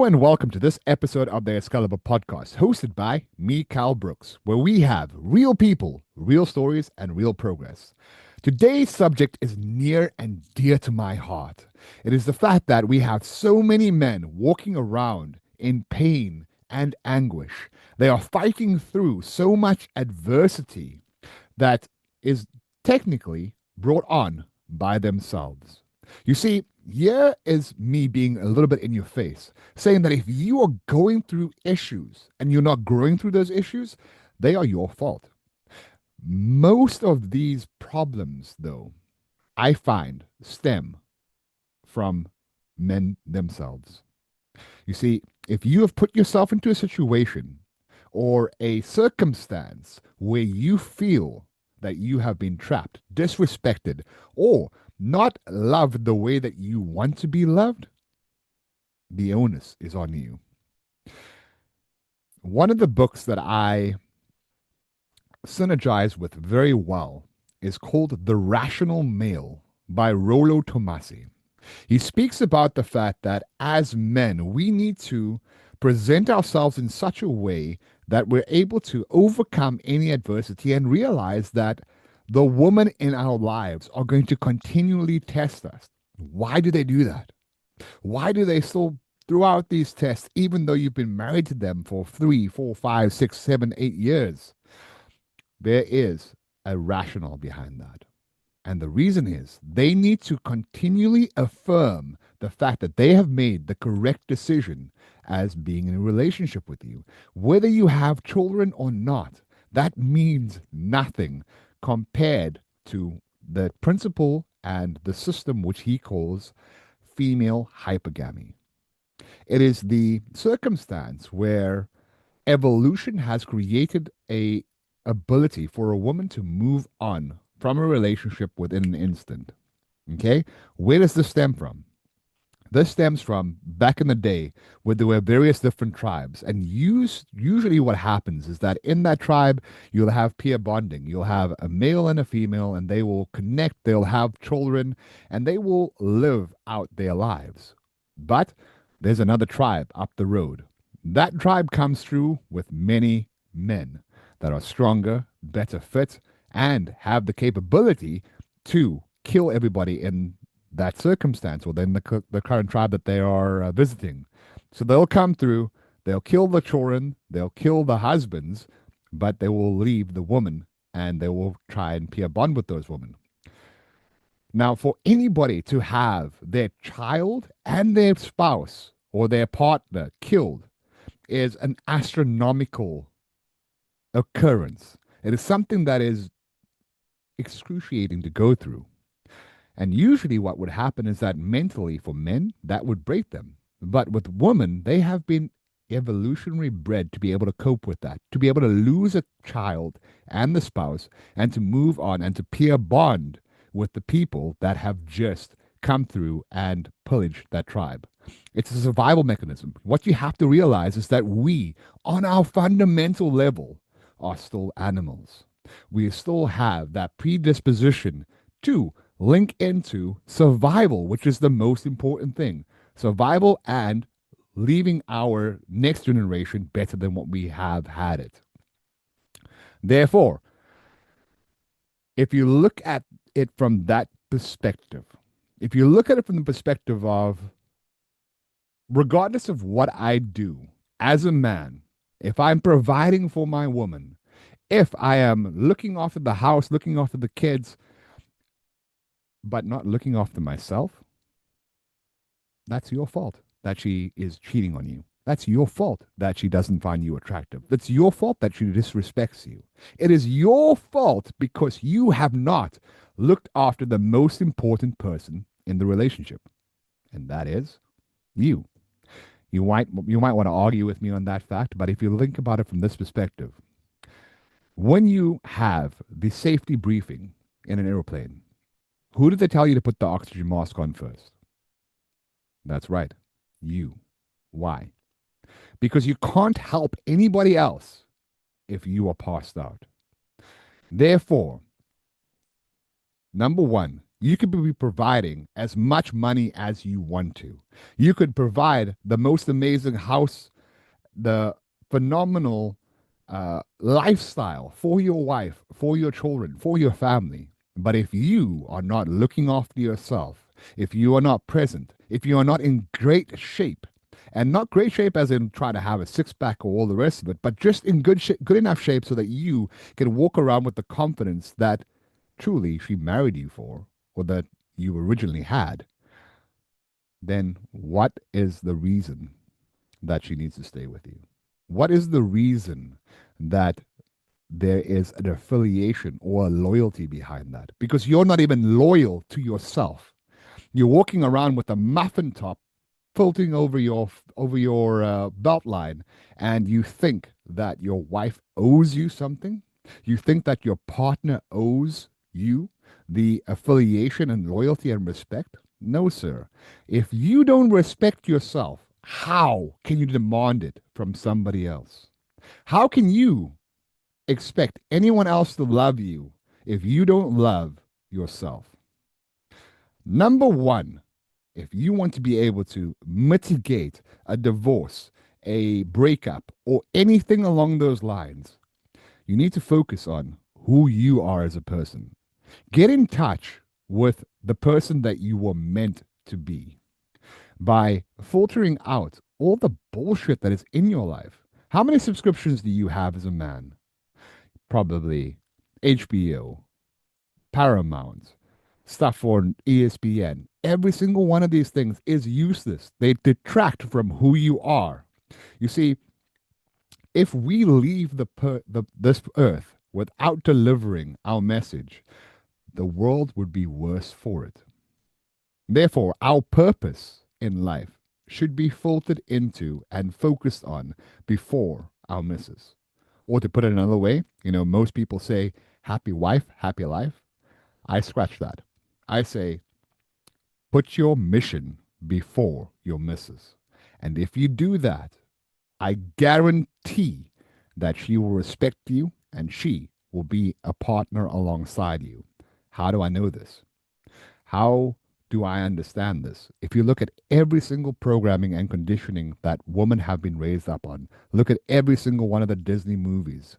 Hello and welcome to this episode of the Excalibur podcast, hosted by me, Cal Brooks, where we have real people, real stories, and real progress. Today's subject is near and dear to my heart. It is the fact that we have so many men walking around in pain and anguish. They are fighting through so much adversity that is technically brought on by themselves. You see, here is me being a little bit in your face, saying that if you are going through issues and you're not growing through those issues, they are your fault. Most of these problems, though, I find stem from men themselves. You see, if you have put yourself into a situation or a circumstance where you feel that you have been trapped, disrespected, or not loved the way that you want to be loved, the onus is on you. One of the books that I synergize with very well is called The Rational Male by Rollo Tomasi. He speaks about the fact that as men, we need to present ourselves in such a way that we're able to overcome any adversity and realize that the women in our lives are going to continually test us. Why do they do that? Why do they still throughout these tests, even though you've been married to them for 3, 4, 5, 6, 7, 8 years? There is a rationale behind that. And the reason is they need to continually affirm the fact that they have made the correct decision as being in a relationship with you. Whether you have children or not, that means nothing compared to the principle and the system which he calls female hypergamy. It is the circumstance where evolution has created a ability for a woman to move on from a relationship within an instant. Okay? Where does this stem from? This stems from back in the day where there were various different tribes. And usually what happens is that in that tribe, you'll have peer bonding. You'll have a male and a female, and they will connect, they'll have children, and they will live out their lives. But there's another tribe up the road. That tribe comes through with many men that are stronger, better fit, and have the capability to kill everybody in that circumstance or then the current tribe that they are visiting. So they'll come through, they'll kill the children, they'll kill the husbands, but they will leave the woman and they will try and peer bond with those women. Now, for anybody to have their child and their spouse or their partner killed is an astronomical occurrence. It is something that is excruciating to go through. And usually, what would happen is that mentally, for men, that would break them. But with women, they have been evolutionary bred to be able to cope with that, to be able to lose a child and the spouse, and to move on and to peer bond with the people that have just come through and pillaged that tribe. It's a survival mechanism. What you have to realize is that we, on our fundamental level, are still animals. We still have that predisposition to link into survival, which is the most important thing. Survival and leaving our next generation better than what we have had it. Therefore, if you look at it from that perspective, if you look at it from the perspective of, regardless of what I do as a man, if I'm providing for my woman, if I am looking after the house, looking after the kids, but not looking after myself, that's your fault that she is cheating on you. That's your fault that she doesn't find you attractive. That's your fault that she disrespects you. It is your fault because you have not looked after the most important person in the relationship, and that is you. You might want to argue with me on that fact, but if you think about it from this perspective, when you have the safety briefing in an airplane, who did they tell you to put the oxygen mask on first? That's right, you. Why? Because you can't help anybody else if you are passed out. Therefore, number one, You could be providing as much money as you want to. You could provide the most amazing house, the phenomenal lifestyle for your wife, for your children, for your family. But if you are not looking after yourself, if you are not present, if you are not in great shape, and not great shape as in try to have a six pack or all the rest of it, but just in good enough shape so that you can walk around with the confidence that truly she married you for, or that you originally had, then what is the reason that she needs to stay with you? What is the reason that there is an affiliation or a loyalty behind that? Because you're not even loyal to yourself. You're walking around with a muffin top floating over your belt line, and you think that your wife owes you something. You think that your partner owes you the affiliation and loyalty and respect. No, sir. If you don't respect yourself, how can you demand it from somebody else? How can you expect anyone else to love you if you don't love yourself? Number one, if you want to be able to mitigate a divorce, a breakup, or anything along those lines, you need to focus on who you are as a person. Get in touch with the person that you were meant to be by filtering out all the bullshit that is in your life. How many subscriptions do you have as a man? Probably HBO, Paramount, stuff for ESPN. Every single one of these things is useless. They detract from who you are. You see, if we leave this earth without delivering our message, the world would be worse for it. Therefore, our purpose in life should be filtered into and focused on before our misses. Or to put it another way, most people say, happy wife, happy life. I scratch that. I say, put your mission before your misses. And if you do that, I guarantee that she will respect you and she will be a partner alongside you. How do I know this? How do I understand this? If you look at every single programming and conditioning that women have been raised up on, look at every single one of the Disney movies.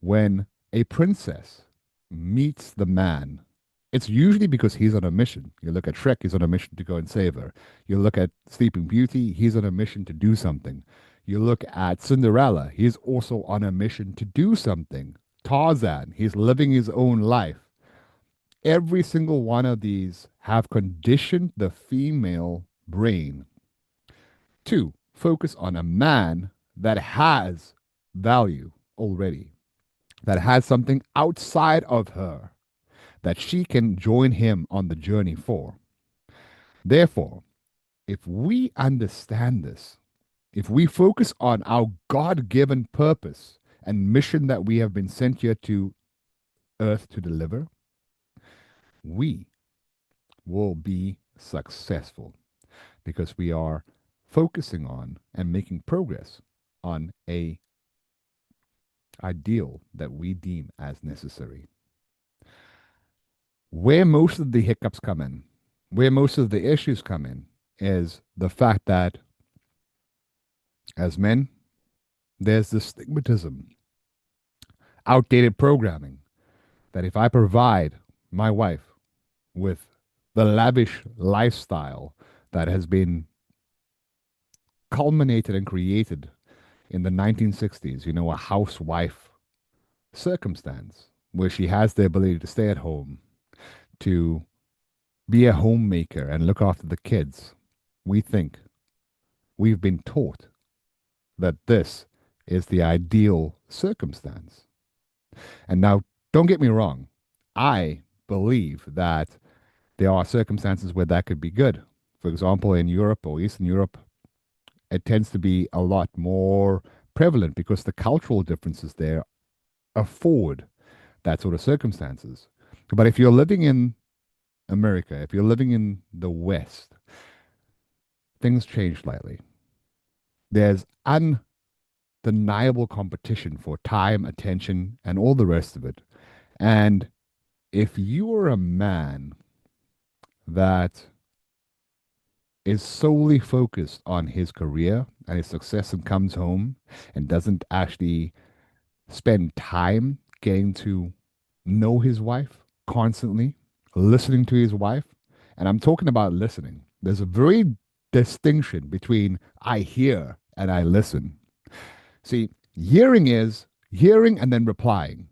When a princess meets the man, it's usually because he's on a mission. You look at Shrek, he's on a mission to go and save her. You look at Sleeping Beauty, he's on a mission to do something. You look at Cinderella, he's also on a mission to do something. Tarzan, he's living his own life. Every single one of these have conditioned the female brain to focus on a man that has value already, that has something outside of her that she can join him on the journey for. Therefore, if we understand this, if we focus on our God given purpose and mission that we have been sent here to earth to deliver, we will be successful because we are focusing on and making progress on a ideal that we deem as necessary. Where most of the hiccups come in, where most of the issues come in, is the fact that as men, there's this stigmatism, outdated programming that if I provide my wife with the lavish lifestyle that has been culminated and created in the 1960s, a housewife circumstance where she has the ability to stay at home, to be a homemaker and look after the kids, we think we've been taught that this is the ideal circumstance. And now, don't get me wrong, I believe that there are circumstances where that could be good. For example, in Europe or Eastern Europe, it tends to be a lot more prevalent because the cultural differences there afford that sort of circumstances. But if you're living in America, if you're living in the West, things change slightly. There's undeniable competition for time, attention, and all the rest of it. And If you are a man that is solely focused on his career and his success and comes home and doesn't actually spend time getting to know his wife constantly, listening to his wife, and I'm talking about listening. There's a very distinction between I hear and I listen. See, hearing is hearing and then replying.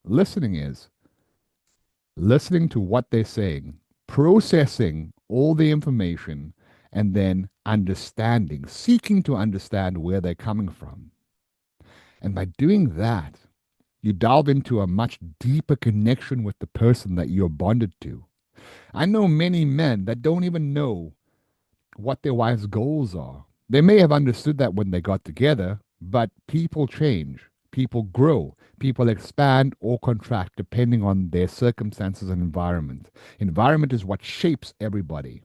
Listening is listening to what they're saying, processing all the information, and then understanding, seeking to understand where they're coming from. And by doing that, you delve into a much deeper connection with the person that you're bonded to. I know many men that don't even know what their wife's goals are. They may have understood that when they got together, but people change, people grow, people expand or contract depending on their circumstances and environment. Environment is what shapes everybody.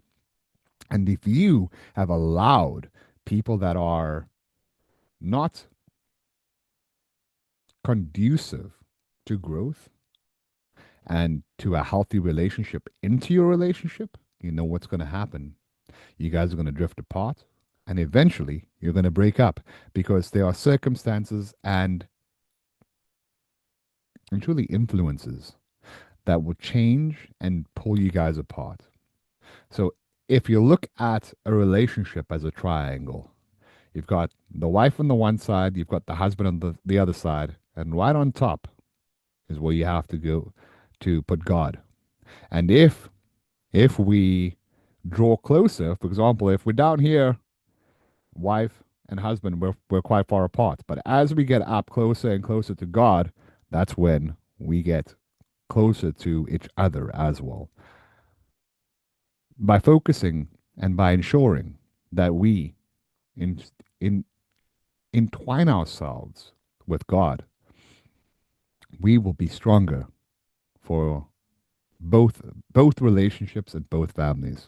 And if you have allowed people that are not conducive to growth and to a healthy relationship into your relationship, you know what's going to happen. You guys are going to drift apart and eventually you're going to break up because there are circumstances and truly influences that will change and pull you guys apart. So if you look at a relationship as a triangle, you've got the wife on the one side, you've got the husband on the other side, and right on top is where you have to go to put God. And if we draw closer, for example, if we're down here, wife and husband, we're quite far apart. But as we get up closer and closer to God, that's when we get closer to each other as well. By focusing and by ensuring that we in, in, entwine ourselves with God, we will be stronger for both both relationships and both families.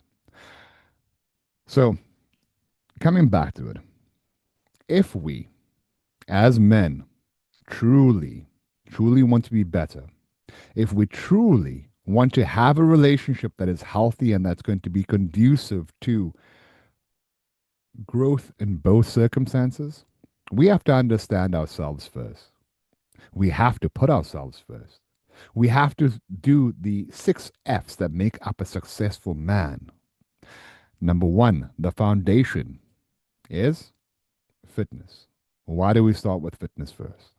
So coming back to it, if we as men truly, truly want to be better, if we truly want to have a relationship that is healthy and that's going to be conducive to growth in both circumstances, we have to understand ourselves first. We have to put ourselves first. We have to do the 6 F's that make up a successful man. Number one, the foundation is fitness. Why do we start with fitness first?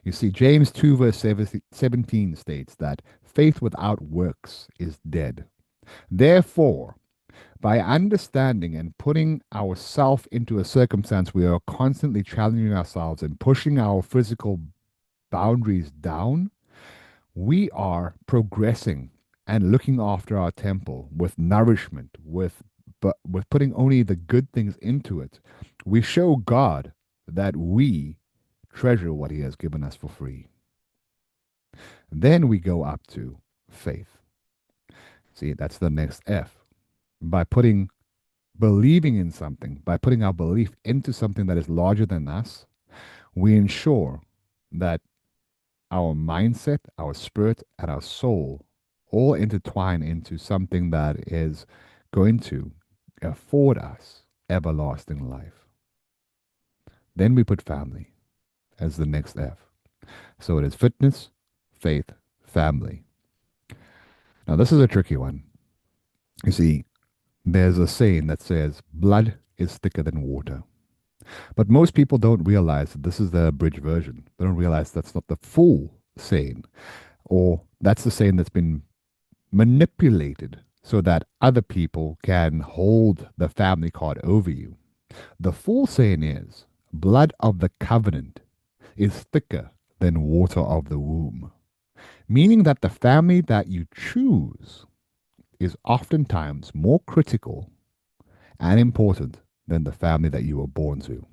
You see, James 2, verse 17 states that faith without works is dead. Therefore, by understanding and putting ourselves into a circumstance where we are constantly challenging ourselves and pushing our physical boundaries down, we are progressing and looking after our temple with nourishment, with putting only the good things into it. We show God that we treasure what He has given us for free. Then we go up to faith. See, that's the next F. By believing in something, by putting our belief into something that is larger than us, we ensure that our mindset, our spirit, and our soul all intertwine into something that is going to afford us everlasting life. Then we put family as the next F. So it is fitness, faith, family. Now, this is a tricky one. You see, there's a saying that says, blood is thicker than water. But most people don't realize that this is the abridged version. They don't realize that's not the full saying, or that's the saying that's been manipulated so that other people can hold the family card over you. The full saying is, blood of the covenant is thicker than water of the womb, meaning that the family that you choose is oftentimes more critical and important than the family that you were born to.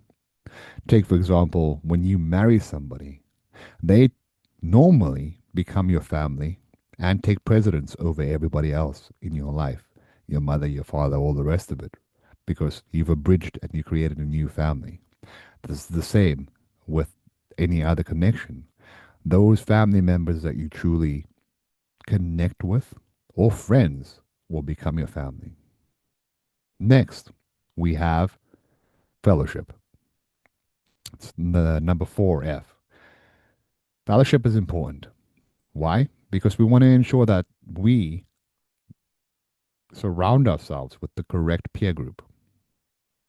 Take, for example, when you marry somebody, they normally become your family and take precedence over everybody else in your life, your mother, your father, all the rest of it, because you've abridged and you created a new family. This is the same with any other connection. Those family members that you truly connect with, or friends will become your family. Next, we have fellowship. It's the number 4F. Fellowship is important. Why? Because we want to ensure that we surround ourselves with the correct peer group.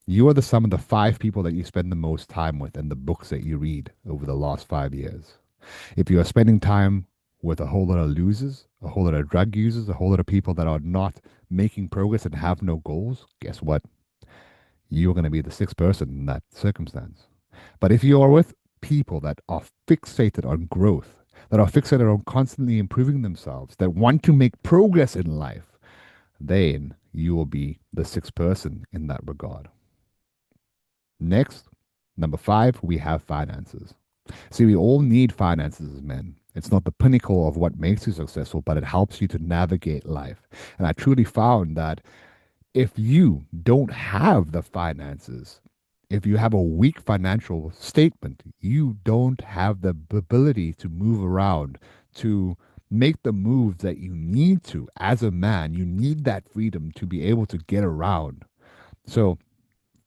You are the sum of the 5 people that you spend the most time with and the books that you read over the last 5 years. If you are spending time with a whole lot of losers, a whole lot of drug users, a whole lot of people that are not making progress and have no goals, guess what? You're going to be the sixth person in that circumstance. But if you are with people that are fixated on growth, that are fixated on constantly improving themselves, that want to make progress in life, then you will be the sixth person in that regard. Next, number 5, we have finances. See, we all need finances as men. It's not the pinnacle of what makes you successful, but it helps you to navigate life. And I truly found that if you don't have the finances, if you have a weak financial statement, you don't have the ability to move around, to make the moves that you need to. As a man, you need that freedom to be able to get around. So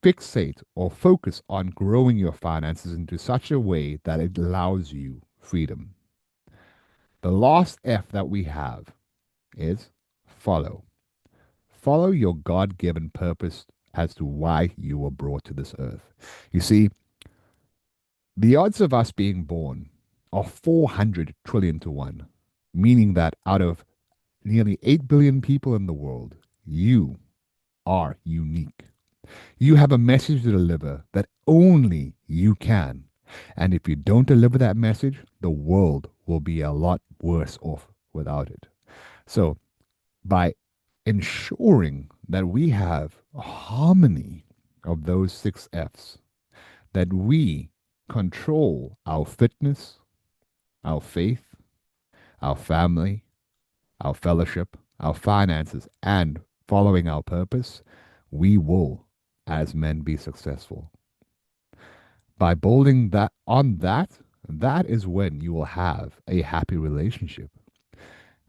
fixate or focus on growing your finances into such a way that it allows you freedom. The last F that we have is follow. Follow your God given purpose as to why you were brought to this earth. You see, the odds of us being born are 400 trillion to 1, meaning that out of nearly 8 billion people in the world, you are unique. You have a message to deliver that only you can. And if you don't deliver that message, the world will be a lot worse off without it. So, by ensuring that we have a harmony of those 6 F's, that we control our fitness, our faith, our family, our fellowship, our finances, and following our purpose, we will, as men, be successful. By building that on that, that is when you will have a happy relationship.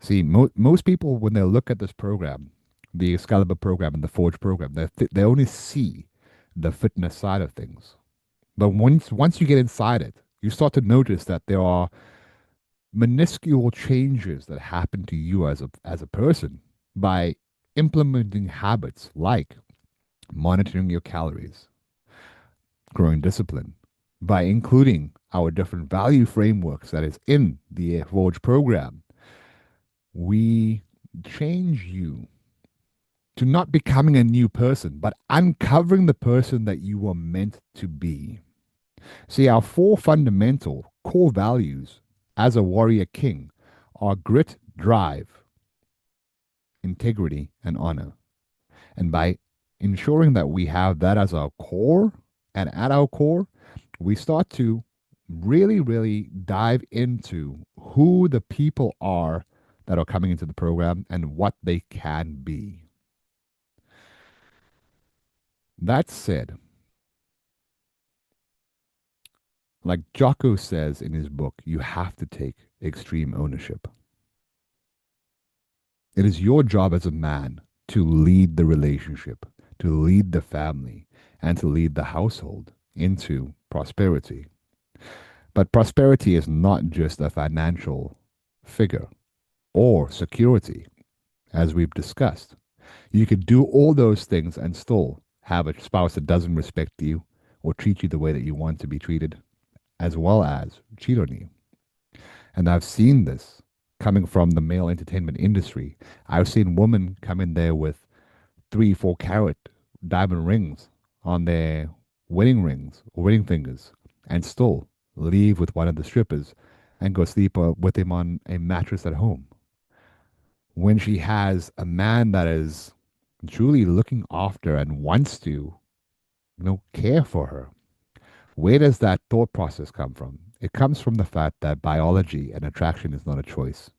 See, most people, when they look at this program, the Excalibur program and the Forge program, they only see the fitness side of things. But once you get inside it, you start to notice that there are minuscule changes that happen to you as a person by implementing habits like monitoring your calories, growing discipline, by including our different value frameworks that is in the Forge program. We change you to not becoming a new person, but uncovering the person that you were meant to be. See, our 4 fundamental core values as a warrior king are grit, drive, integrity, and honor. And by ensuring that we have that as our core, and at our core, we start to really, really dive into who the people are that are coming into the program and what they can be. That said, like Jocko says in his book, you have to take extreme ownership. It is your job as a man to lead the relationship, to lead the family, and to lead the household into prosperity. But prosperity is not just a financial figure or security, as we've discussed. You could do all those things and still have a spouse that doesn't respect you or treat you the way that you want to be treated, as well as cheat on you. And I've seen this coming from the male entertainment industry. I've seen women come in there with 3, 4 carat diamond rings on their wedding rings or wedding fingers and still leave with one of the strippers and go sleep with him on a mattress at home. When she has a man that is truly looking after and wants to, care for her, where does that thought process come from? It comes from the fact that biology and attraction is not a choice.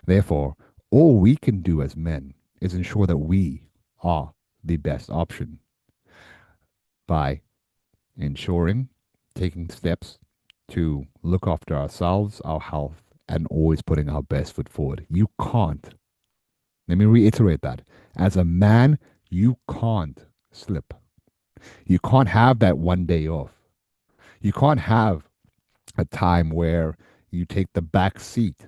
Therefore, all we can do as men is ensure that we are the best option by ensuring taking steps to look after ourselves, our health, and always putting our best foot forward. You can't. Let me reiterate that. As a man, you can't slip. You can't have that one day off. You can't have a time where you take the back seat.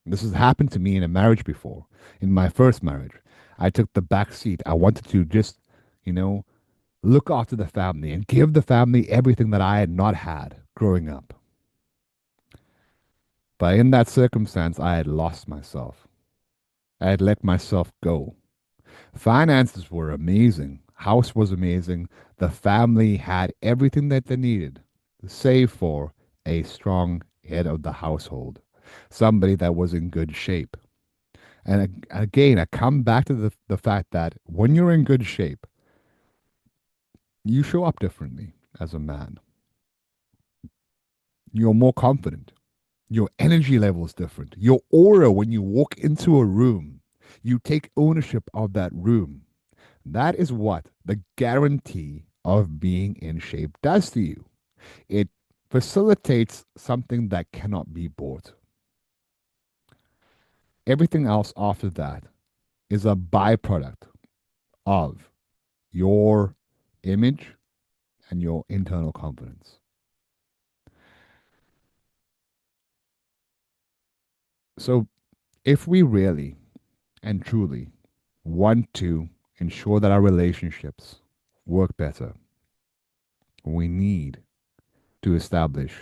This has happened to me in a marriage before. In my first marriage, I took the back seat. I wanted to just, you know, look after the family and give the family everything that I had not had growing up. But in that circumstance, I had lost myself. I had let myself go. Finances were amazing. House was amazing. The family had everything that they needed, save for a strong head of the household, somebody that was in good shape. And again, I come back to the fact that when you're in good shape, you show up differently as a man. You're more confident. Your energy level is different. Your aura, when you walk into a room, you take ownership of that room. That is what the guarantee of being in shape does to you. It facilitates something that cannot be bought. Everything else after that is a byproduct of your image and your internal confidence. So, if we really and truly want to ensure that our relationships work better, we need to establish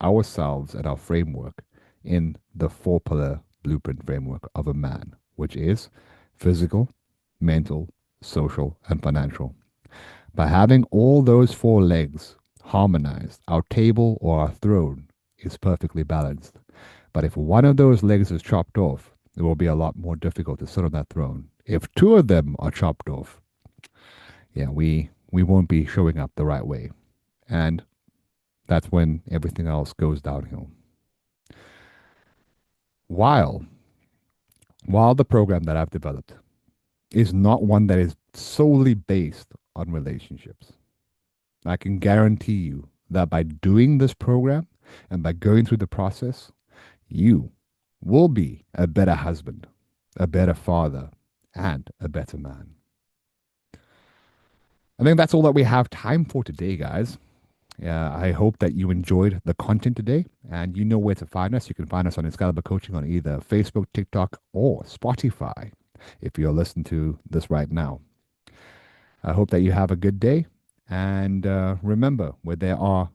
ourselves and our framework in the four pillar blueprint framework of a man, which is physical, mental, social, and financial. By having all those four legs harmonized, our table or our throne is perfectly balanced. But if one of those legs is chopped off, it will be a lot more difficult to sit on that throne. If two of them are chopped off, yeah, we won't be showing up the right way. And that's when everything else goes downhill. While while the program that I've developed is not one that is solely based on relationships, I can guarantee you that by doing this program and by going through the process, you will be a better husband, a better father, and a better man. I think that's all that we have time for today, guys. Yeah, I hope that you enjoyed the content today and you know where to find us. You can find us on Excalibur Coaching on either Facebook, TikTok, or Spotify if you're listening to this right now. I hope that you have a good day. And remember, where there are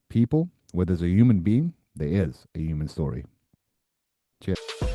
people, where there's a human being, there is a human story. Cheers.